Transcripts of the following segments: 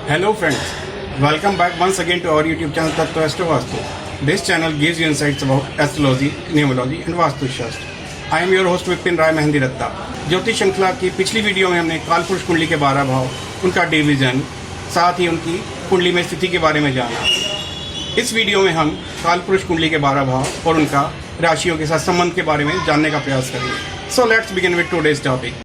Hello friends, welcome back once again to our YouTube channel Tattva Astro Vastu. This channel gives you insights about astrology, numerology and Vastu Shastra. I am your host Vipin Rai Mehendi Ratta. ज्योतिष श्रृंखला की पिछली video में हमने कालपुरुष कुंडली के 12 भाव, उनका डिवीजन, साथ ही उनकी कुंडली में स्थिति के बारे में जाना। इस वीडियो में हम कालपुरुष कुंडली के 12 भाव और उनका राशियों के साथ संबंध के बारे में जानने का प्रयास करेंगे। So let's begin with today's topic.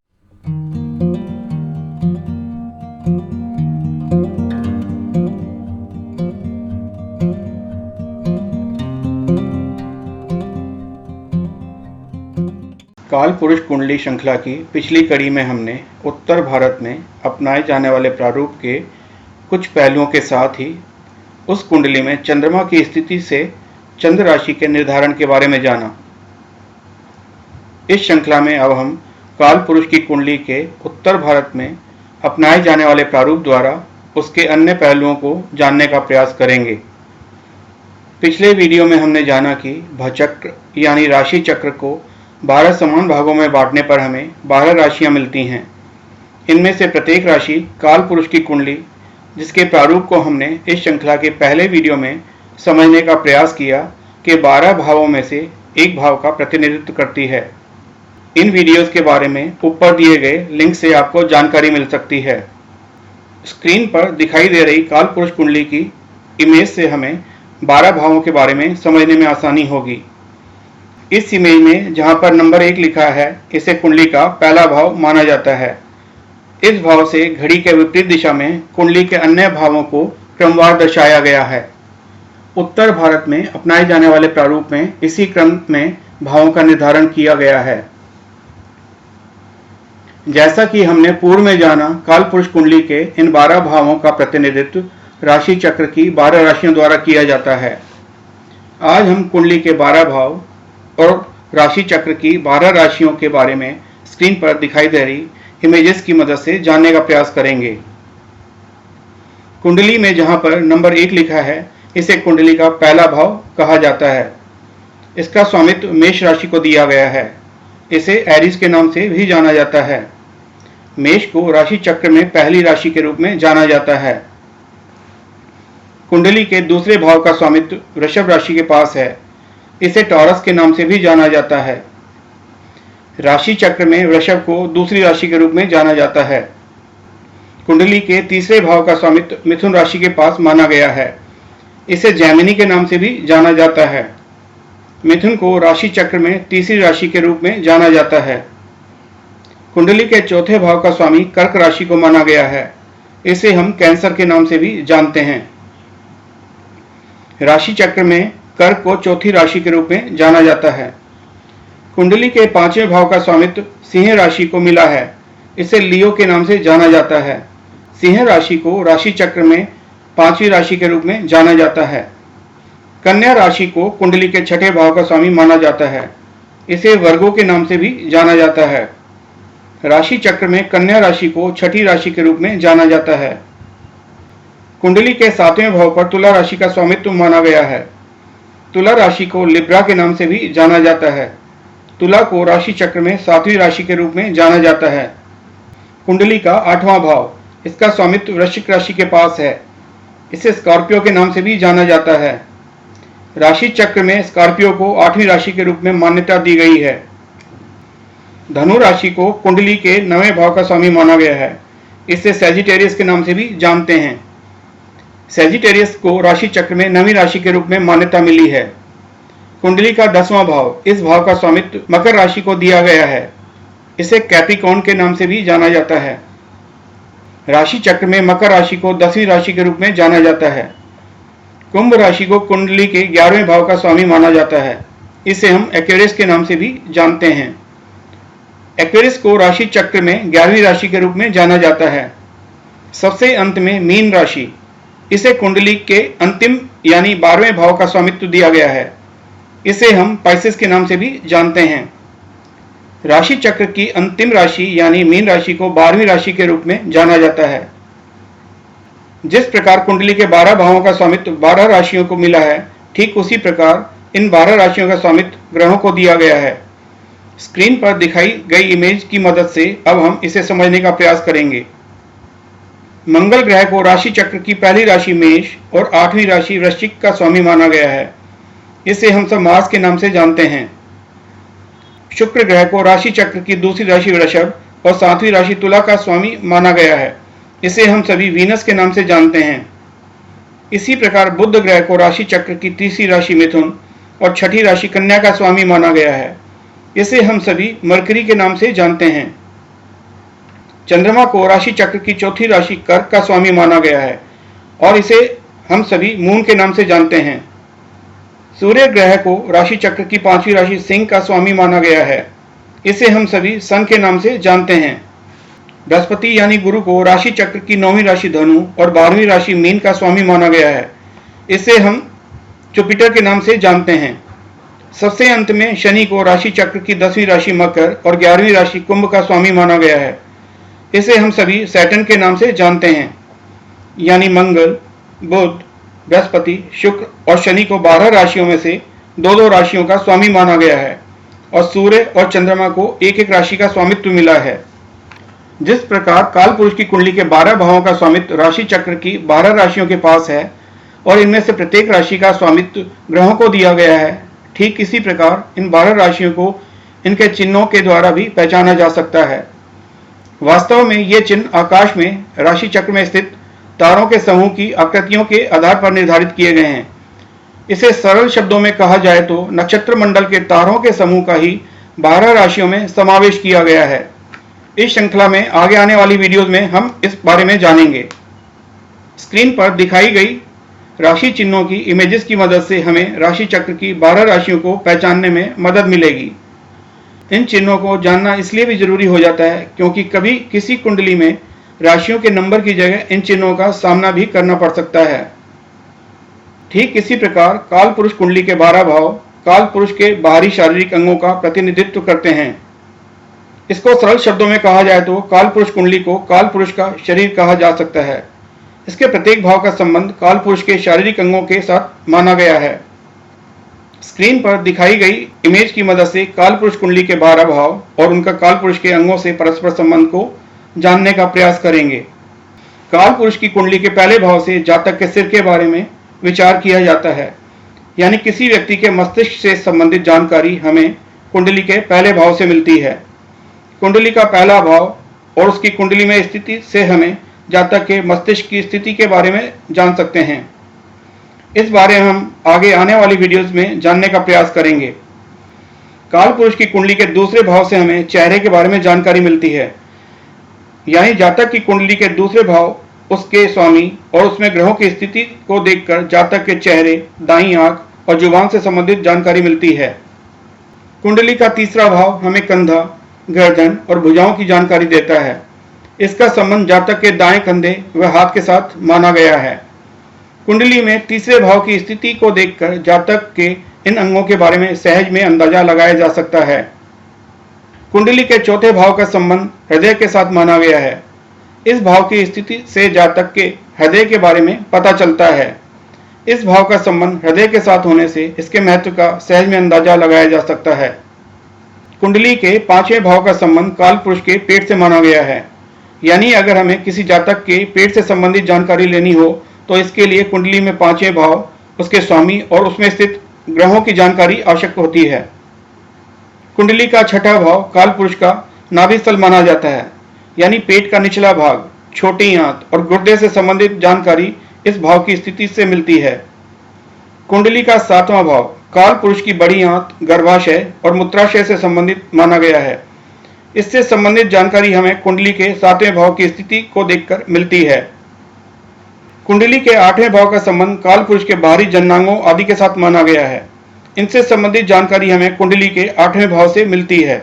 काल पुरुष कुंडली श्रृंखला की पिछली कड़ी में हमने उत्तर भारत में अपनाए जाने वाले प्रारूप के कुछ पहलुओं के साथ ही उस कुंडली में चंद्रमा की स्थिति से चंद्र राशि के निर्धारण के बारे में जाना। इस श्रृंखला में अब हम काल पुरुष की कुंडली के उत्तर भारत में अपनाए जाने वाले प्रारूप द्वारा उसके अन्य पहलुओं को जानने का प्रयास करेंगे। पिछले वीडियो में हमने जाना कि भचक्र यानी राशि चक्र को 12 समान भागों में बांटने पर हमें 12 राशियां मिलती हैं। इनमें से प्रत्येक राशि काल पुरुष की कुंडली, जिसके प्रारूप को हमने इस श्रृंखला के पहले वीडियो में समझने का प्रयास किया कि 12 भावों में से एक भाव का प्रतिनिधित्व करती है। इन वीडियोस के बारे में ऊपर दिए गए लिंक से आपको जानकारी मिल सकती है। स्क्रीन पर दिखाई दे रही काल पुरुष कुंडली की इमेज से हमें 12 भावों के बारे में समझने में आसानी होगी। इस इमेज में जहां पर नंबर 1 लिखा है, इसे कुंडली का पहला भाव माना जाता है। इस भाव से घड़ी के विपरीत दिशा में कुंडली के अन्य भावों को क्रमवार दर्शाया गया है। उत्तर भारत में अपनाए जाने वाले प्रारूप में इसी क्रम में भावों का निर्धारण किया गया है। जैसा कि हमने पूर्व में जाना, काल पुरुष कुंडली के इन 12 भावों का प्रतिनिधित्व राशि चक्र की 12 राशियों द्वारा किया जाता है। आज हम कुंडली के 12 भाव और राशि चक्र की 12 राशियों के बारे में स्क्रीन पर दिखाई दे रही इमेजेस की मदद से जानने का प्रयास करेंगे। कुंडली में जहां पर नंबर 1 लिखा है, इसे कुंडली का पहला भाव कहा जाता है। इसका स्वामित्व मेष राशि को दिया गया है। इसे एरीज के नाम से भी जाना जाता है। मेष को राशि चक्र में पहली राशि के रूप में जाना जाता है। कुंडली के दूसरे भाव का स्वामित्व वृषभ राशि के पास है। इसे टॉरस के नाम से भी जाना जाता है। राशि चक्र में वृषभ को दूसरी राशि के रूप में जाना जाता है। कुंडली के तीसरे भाव का स्वामित्व मिथुन राशि के पास माना गया है। इसे जैमिनी के नाम से भी जाना जाता है। मिथुन को राशि चक्र में तीसरी राशि के रूप में जाना जाता है। कुंडली के चौथे भाव का स्वामी कर्क राशि को माना गया है। इसे हम कैंसर के नाम से भी जानते हैं। राशि चक्र में कर्क को चौथी राशि के रूप में जाना जाता है। कुंडली के 5वें भाव का स्वामित्व सिंह राशि को मिला है। इसे लियो के नाम से जाना जाता है। सिंह राशि को राशि चक्र में 5वीं राशि के रूप में जाना जाता है। कन्या राशि को कुंडली के 6ठे भाव का स्वामी माना जाता है। इसे वर्गो के नाम से भी जाना जाता है। राशि चक्र में कन्या राशि को 6ठी राशि के रूप में जाना जाता है। कुंडली के 7वें भाव पर तुला राशि का स्वामित्व माना गया है। तुला राशि को लिब्रा के नाम से भी जाना जाता है। तुला को राशि चक्र में 7वीं राशि के रूप में जाना जाता है। कुंडली का 8वां भाव, इसका स्वामित्व वृश्चिक राशि के पास है। इसे स्कॉर्पियो के नाम से भी जाना जाता है। राशि चक्र में स्कॉर्पियो को 8वीं राशि के रूप में मान्यता दी गई है। धनु राशि को कुंडली के 9वें भाव का स्वामी माना गया है। इसे सैजिटेरियस के नाम से भी जानते हैं। सैजिटेरियस को राशि चक्र में 9वीं राशि के रूप में मान्यता मिली है। कुंडली का 10वां भाव, इस भाव का स्वामित्व मकर राशि को दिया गया है। इसे कैप्रिकॉर्न के नाम से भी जाना जाता है। राशि चक्र में मकर राशि को 10वीं राशि के रूप में जाना जाता है। कुंभ राशि को कुंडली के 11वें भाव का स्वामी माना जाता है। इसे हम एक्वेरियस के नाम से भी जानते हैं। एक्वेरियस को राशि चक्र में 11वीं राशि के रूप में जाना जाता है। सबसे अंत में मीन राशि, इसे कुंडली के अंतिम यानी 12वें भाव का स्वामित्व दिया गया है। इसे हम पाइसेस के नाम से भी जानते हैं। राशि चक्र की अंतिम राशि यानी मीन राशि को 12वीं राशि के रूप में जाना जाता है। जिस प्रकार कुंडली के 12 भावों का स्वामित्व 12 राशियों को मिला है, ठीक उसी प्रकार इन 12 राशियों का स्वामित्व ग्रहों को दिया गया है। स्क्रीन पर दिखाई गई इमेज की मदद से अब हम इसे समझने का प्रयास करेंगे। मंगल ग्रह को राशि चक्र की पहली राशि मेष और 8वीं राशि वृश्चिक का स्वामी माना गया है। इसे हम सब मार्स के नाम से जानते हैं। शुक्र ग्रह को राशि चक्र की दूसरी राशि वृषभ और 7वीं राशि तुला का स्वामी माना गया है। इसे हम सभी वीनस के नाम से जानते हैं। इसी प्रकार बुध ग्रह को राशि चक्र की तीसरी राशि मिथुन और 6ठी राशि कन्या का स्वामी माना गया है। इसे हम सभी मरकरी के नाम से जानते हैं। चंद्रमा को राशि चक्र की चौथी राशि कर्क का स्वामी माना गया है और इसे हम सभी मून के नाम से जानते हैं। सूर्य ग्रह को राशि चक्र की 5वीं राशि सिंह का स्वामी माना गया है। इसे हम सभी सन के नाम से जानते हैं। बृहस्पति यानी गुरु को राशि चक्र की 9वीं राशि धनु और 12वीं राशि मीन का स्वामी माना गया है। इसे हम जुपिटर के नाम से जानते हैं। सबसे अंत में शनि को राशि चक्र की 10वीं राशि मकर और 11वीं राशि कुंभ का स्वामी माना गया है। इसे हम सभी सैटर्न के नाम से जानते हैं। यानी मंगल, बुध, बृहस्पति, शुक्र और शनि को 12 राशियों में से 2-2 राशियों का स्वामी माना गया है और सूर्य और चंद्रमा को एक एक राशि का स्वामित्व मिला है। जिस प्रकार काल पुरुष की कुंडली के 12 भावों का स्वामित्व राशि चक्र की 12 राशियों के पास है और इनमें से प्रत्येक राशि का स्वामित्व ग्रहों को दिया गया है, ठीक इसी प्रकार इन 12 राशियों को इनके चिन्हों के द्वारा भी पहचाना जा सकता है। वास्तव में ये चिन्ह आकाश में राशि चक्र में स्थित तारों के समूह की आकृतियों के आधार पर निर्धारित किए गए हैं। इसे सरल शब्दों में कहा जाए तो नक्षत्र मंडल के तारों के समूह का ही 12 राशियों में समावेश किया गया है। इस श्रृंखला में आगे आने वाली वीडियोज में हम इस बारे में जानेंगे। स्क्रीन पर दिखाई गई राशि चिन्हों की इमेजेस की मदद से हमें राशि चक्र की 12 राशियों को पहचानने में मदद मिलेगी। इन चिन्हों को जानना इसलिए भी जरूरी हो जाता है क्योंकि कभी किसी कुंडली में राशियों के नंबर की जगह इन चिन्हों का सामना भी करना पड़ सकता है। ठीक इसी प्रकार काल पुरुष कुंडली के 12 भाव काल पुरुष के बाहरी शारीरिक अंगों का प्रतिनिधित्व करते हैं। इसको सरल शब्दों में कहा जाए तो काल पुरुष कुंडली को काल पुरुष का शरीर कहा जा सकता है। इसके प्रत्येक भाव का संबंध काल पुरुष के शारीरिक अंगों के साथ माना गया है। स्क्रीन पर दिखाई गई इमेज की मदद से काल पुरुष कुंडली के 12 भाव और उनका काल पुरुष के अंगों से परस्पर संबंध को जानने का प्रयास करेंगे। काल पुरुष की कुंडली के पहले भाव से जातक के सिर के बारे में विचार किया जाता है। यानी किसी व्यक्ति के मस्तिष्क से संबंधित जानकारी हमें कुंडली के पहले भाव से मिलती है। कुंडली का पहला भाव और उसकी कुंडली में स्थिति से हमें जातक के मस्तिष्क की स्थिति के बारे में जान सकते हैं। इस बारे में हम आगे आने वाली वीडियोस में जानने का प्रयास करेंगे। काल पुरुष की कुंडली के दूसरे भाव से हमें चेहरे के बारे में जानकारी मिलती है। यानी जातक की कुंडली के दूसरे भाव उसके स्वामी और उसमें ग्रहों की स्थिति को देखकर जातक के चेहरे, दाईं आंख और जुबान से संबंधित जानकारी मिलती है। कुंडली का तीसरा भाव हमें कंधा, गर्दन और भुजाओं की जानकारी देता है। इसका संबंध जातक के दाएं कंधे व हाथ के साथ माना गया है। कुंडली में तीसरे भाव की स्थिति को देखकर जातक के इन अंगों के बारे में सहज में अंदाजा लगाया जा सकता है। कुंडली के चौथे भाव का संबंध हृदय के साथ माना गया है। इस भाव की स्थिति से जातक के हृदय के बारे में पता चलता है। इस भाव का संबंध हृदय के साथ होने से इसके महत्व का सहज में अंदाजा लगाया जा सकता है। कुंडली के 5वें भाव का संबंध काल पुरुष के पेट से माना गया है। यानी अगर हमें किसी जातक के पेट से संबंधित जानकारी लेनी हो तो इसके लिए कुंडली में 5वें भाव, उसके स्वामी और उसमें स्थित ग्रहों की जानकारी आवश्यक होती है। कुंडली का छठा भाव काल पुरुष का नाभि स्थल माना जाता है। यानी पेट का निचला भाग, छोटी आंत और गुर्दे से संबंधित जानकारी इस भाव की स्थिति से मिलती है। कुंडली का 7वां भाव काल पुरुष की बड़ी आंत, गर्भाशय और मूत्राशय से संबंधित माना गया है। इससे संबंधित जानकारी हमें कुंडली के 7वें भाव की स्थिति को देखकर मिलती है। कुंडली के 8वें भाव का संबंध काल पुरुष के बाहरी जननांगों आदि के साथ माना गया है। इनसे संबंधित जानकारी हमें कुंडली के 8वें भाव से मिलती है।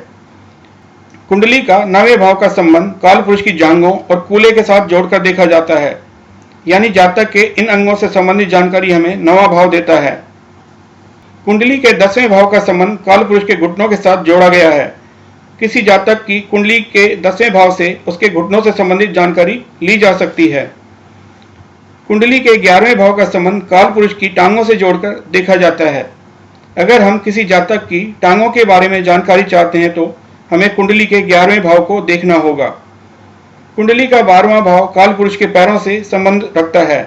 कुंडली का 9वें भाव का संबंध काल पुरुष की जांघों और कूल्हे के साथ जोड़कर देखा जाता है। यानी जातक के इन अंगों से संबंधित जानकारी हमें 9वां भाव देता है। कुंडली के 10वें भाव का संबंध काल पुरुष के घुटनों के साथ जोड़ा गया है। किसी जातक की कुंडली के 10वें भाव से उसके घुटनों से संबंधित जानकारी ली जा सकती है। कुंडली के 11वें भाव का संबंध काल पुरुष की टांगों से जोड़कर देखा जाता है। अगर हम किसी जातक की टांगों के बारे में जानकारी चाहते हैं तो हमें कुंडली के 11वें भाव को देखना होगा। कुंडली का 12वां भाव काल पुरुष के पैरों से संबंध रखता है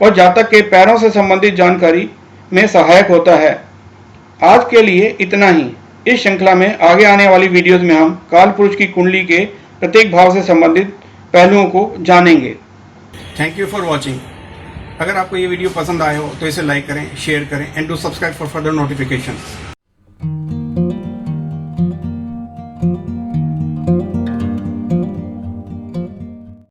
और जातक के पैरों से संबंधित जानकारी में सहायक होता है। आज के लिए इतना ही। इस श्रृंखला में आगे आने वाली वीडियोस में हम काल पुरुष की कुंडली के प्रत्येक भाव से संबंधित पहलुओं को जानेंगे। Thank you for watching. अगर आपको ये वीडियो पसंद आया हो तो इसे लाइक करें, शेयर करें and do subscribe for further notification.